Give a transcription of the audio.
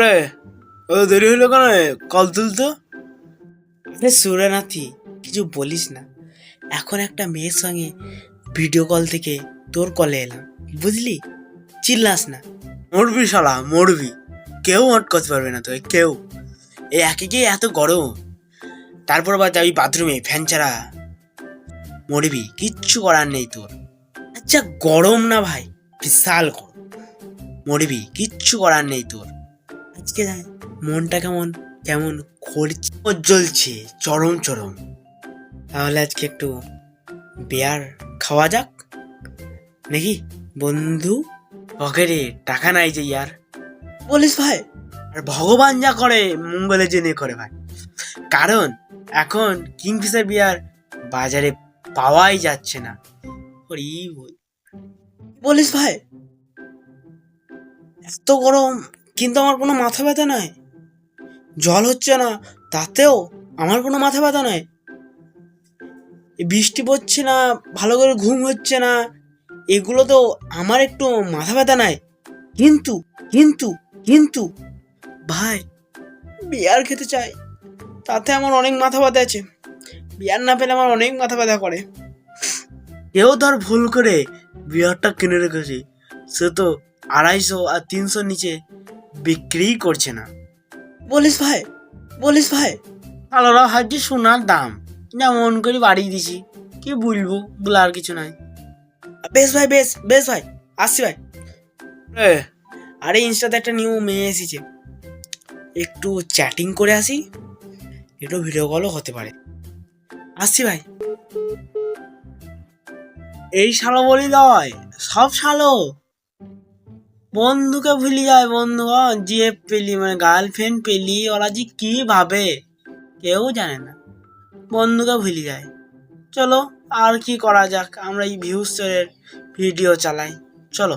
রে দেরি হলো কেন? কল তুলতো। আরে সুরেনাথি, কিছু বলিস না। এখন একটা মেয়ের সঙ্গে ভিডিও কল থেকে তোর কলে এলাম, বুঝলি? চিল্লাস না। মরবি শালা, মরবি। কেউ আটকাতে পারবে না তোকে, কেউ। এই একে এত গরম, তারপর আবার যাবি বাথরুমে ফ্যান ছাড়া। মরবি, কিচ্ছু করার নেই তোর। আচ্ছা গরম না ভাই, বিশাল গরম। মরবি, কিচ্ছু করার নেই তোর। আজকে মনটা কেমন কেমন করছে, জ্বলছে চরম চরম। তাহলে আজকে একটু বিয়ার খাওয়া যাক নাকি বন্ধু? পকেটে টাকা নাই যে ইয়ার, বলিস ভাই? আর ভগবান যা করে মঙ্গলে জেনে করে ভাই। কারণ এখন কিংফিশার বিয়ার বাজারে পাওয়াই যাচ্ছে না। বলিস ভাই? এত গরম কিন্তু আমার কোনো মাথা ব্যথা নাই, জল হচ্ছে না, তাতেও আমার কোনো মাথা ব্যথা নাই। বৃষ্টি পড়ছে না, ভালো করে ঘুম হচ্ছে না, এগুলো তো আমার একটু মাথা ব্যথা নাই। কিন্তু কিন্তু কিন্তু ভাই, বিয়ার খেতে চাই, তাতে আমার অনেক মাথা ব্যথা আছে। বিয়ার না পেলে আমার অনেক মাথা ব্যথা করে। কেউ ধর ভুল করে বিয়ারটা কিনে রেখেছে, সে তো 250 আর 300 নিচে বিক্রি করছে না। বলিস ভাই? বলিস ভাই? আলোরা ভাবছি সোনার দাম, যেমন করে বাড়িয়ে দিছি, কি বলবো, বলার কিছু নাই। বেশ ভাই, বেশ বেশ ভাই, আসছি ভাই। আরে ইনস্টাতে একটা নিউ মেয়ে এসেছে, একটু চ্যাটিং করে আসি, একটু ভিডিও কলও হতে পারে। আসছি ভাই। এই শালো বলি দয়, সব শালো বন্ধুকে ভুলি যায়। বন্ধু যে পেলি, মানে গার্লফ্রেন্ড পেলি, ওরা যে কি ভাবে কেউ জানে না, বন্ধুকে ভুলি যায়। চলো আর কি করা যাক, আমরা এই ভিউসের ভিডিও চালাই, চলো।